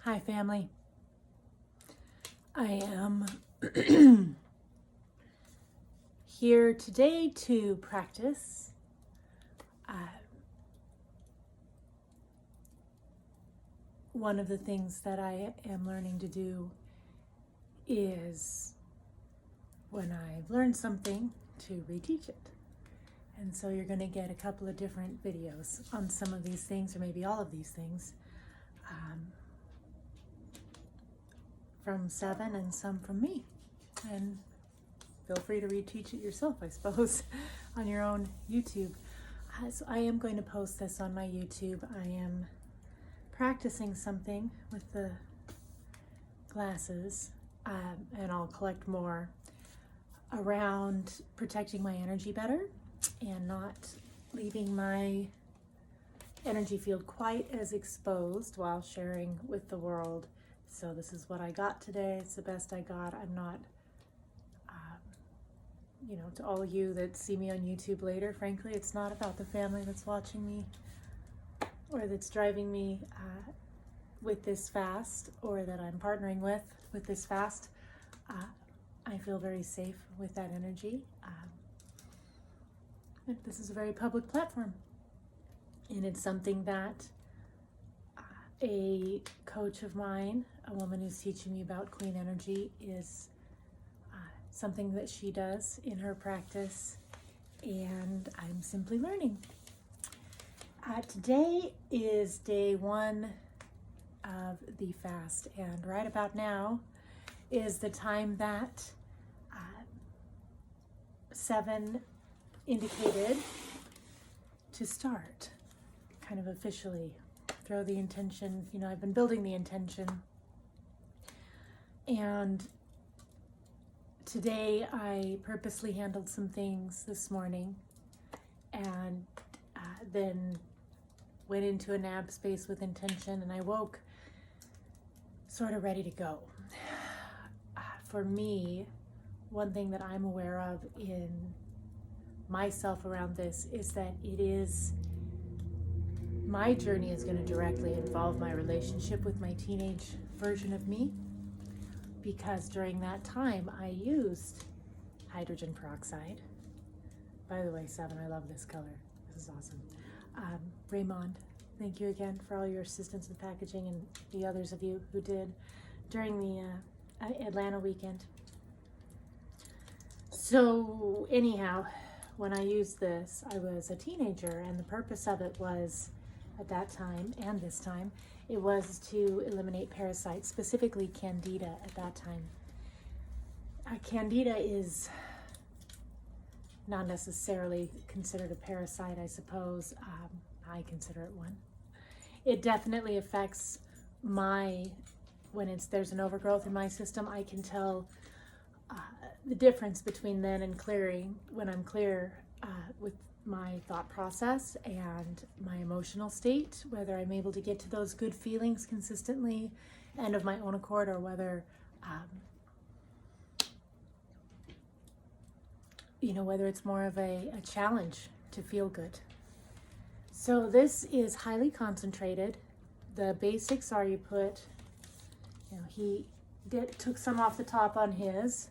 Hi, family. I am here today to practice one of the things that I am learning to do is when I've learned something to reteach it. And so you're going to get a couple of different videos on some of these things, or maybe all of these things, from Seven and some from me. And feel free to reteach it yourself, I suppose, on your own YouTube. So I am going to post this on my YouTube. I am practicing something with the glasses, and I'll collect more around protecting my energy better and not leaving my energy field quite as exposed while sharing with the world. So this is what I got today. It's the best I got. I'm not, to all of you that see me on YouTube later, frankly, it's not about the family that's watching me or that's driving me with this fast, or that I'm partnering with this fast. I feel very safe with that energy. This is a very public platform, and it's something that a coach of mine, a woman who's teaching me about clean energy, is something that she does in her practice, and I'm simply learning. Today is day 1 of the fast, and right about now is the time that Seven indicated to start, kind of officially throw the intention. I've been building the intention, and today I purposely handled some things this morning, and then went into a nap space with intention, and I woke sort of ready to go. For me, one thing that I'm aware of in myself around this is that my journey is going to directly involve my relationship with my teenage version of me, because during that time I used hydrogen peroxide. By the way, Seven, I love this color. This is awesome. Raymond, thank you again for all your assistance with packaging, and the others of you who did during the Atlanta weekend. So anyhow, when I used this, I was a teenager, and the purpose of it was, at that time and this time, it was to eliminate parasites, specifically Candida at that time. Candida is not necessarily considered a parasite, I suppose. I consider it one. It definitely affects when there's an overgrowth in my system. I can tell the difference between then and clearing, when I'm clear with my thought process and my emotional state, whether I'm able to get to those good feelings consistently and of my own accord, or whether whether it's more of a challenge to feel good. So this is highly concentrated. The basics are, you put, he took some off the top on his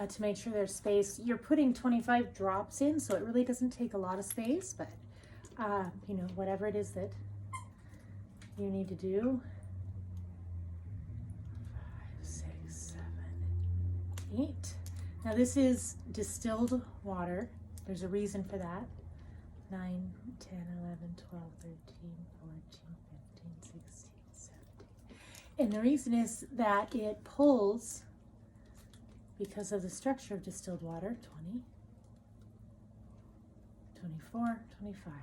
to make sure there's space. You're putting 25 drops in, so it really doesn't take a lot of space, but whatever it is that you need to do. 5, 6, 7, 8. Now this is distilled water. There's a reason for that. 9, 10, 11, 12, 13, 14, 15, 16, 17. And the reason is that it pulls, because of the structure of distilled water, 20, 24, 25.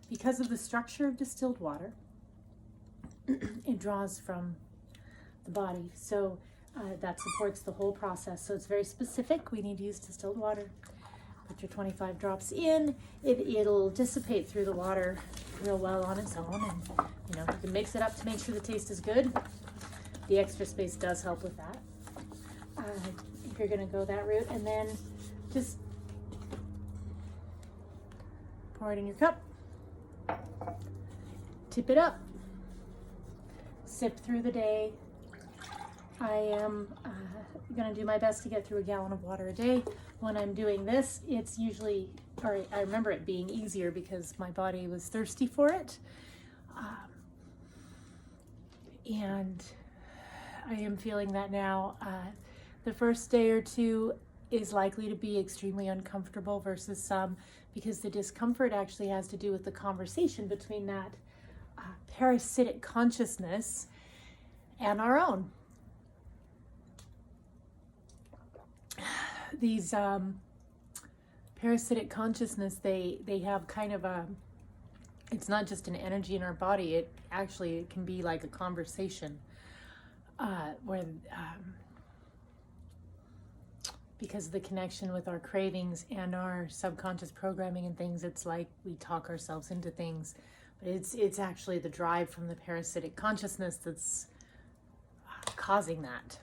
Because of the structure of distilled water, it draws from the body. So that supports the whole process. So it's very specific. We need to use distilled water. Put your 25 drops in. It'll dissipate through the water real well on its own. And you can mix it up to make sure the taste is good. The extra space does help with that. If you're going to go that route, and then just pour it in your cup, tip it up. sip through the day. I am going to do my best to get through a gallon of water a day. When I'm doing this, it's usually, or I remember it being easier because my body was thirsty for it. And I am feeling that now. The first day or two is likely to be extremely uncomfortable versus some, because the discomfort actually has to do with the conversation between that parasitic consciousness and our own. These parasitic consciousness, they have kind of a, it's not just an energy in our body, it can be like a conversation where because of the connection with our cravings and our subconscious programming and things, it's like we talk ourselves into things, but it's actually the drive from the parasitic consciousness that's causing that,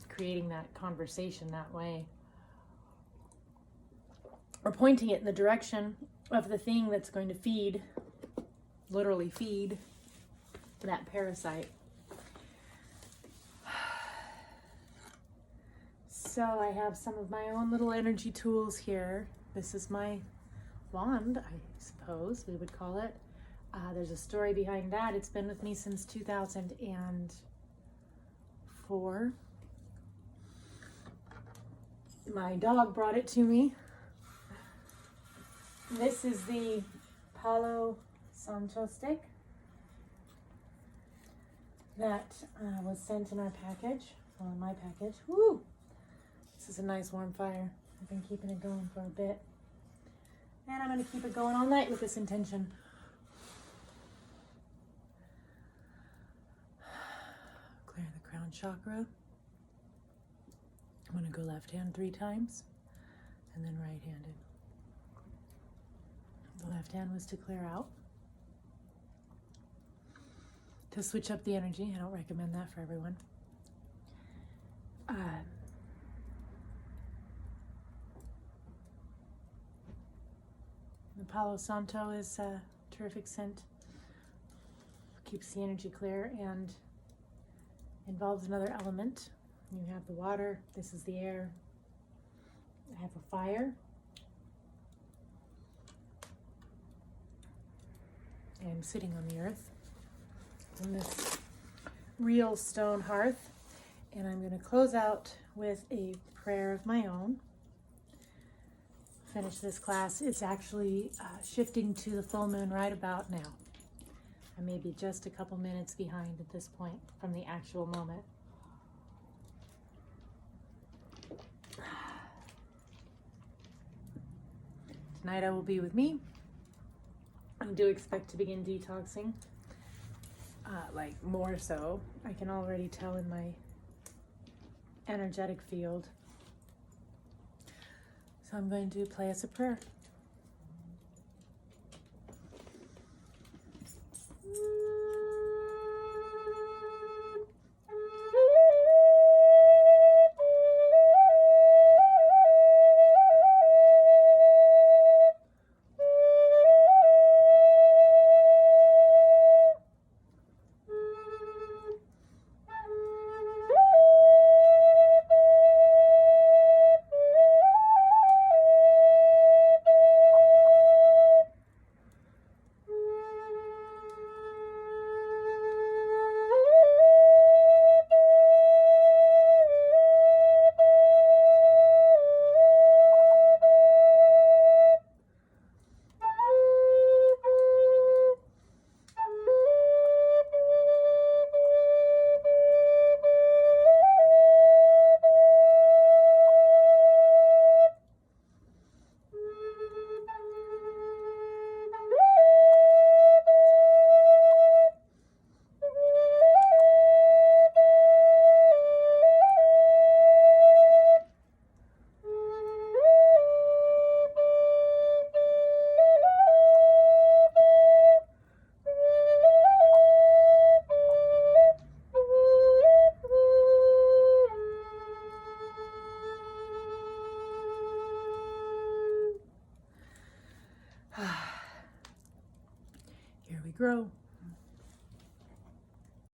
creating that conversation that way, or pointing it in the direction of the thing that's going to feed, literally feed, that parasite. So I have some of my own little energy tools here. This is my wand, I suppose we would call it. There's a story behind that. It's been with me since 2004. My dog brought it to me. This is the Palo Santo stick that was sent in our package, well, in my package. Woo! This is a nice warm fire. I've been keeping it going for a bit. And I'm going to keep it going all night with this intention. Clear the crown chakra. I'm going to go left hand 3 times and then right handed. The left hand was to clear out. To switch up the energy. I don't recommend that for everyone. The Palo Santo is a terrific scent. Keeps the energy clear and involves another element. You have the water, this is the air. I have a fire. I'm sitting on the earth on this real stone hearth, and I'm going to close out with a prayer of my own. Finish this class. It's actually shifting to the full moon right about now. I may be just a couple minutes behind at this point from the actual moment. Tonight I will be with me. I do expect to begin detoxing, like more so. I can already tell in my energetic field. So I'm going to play us a prayer.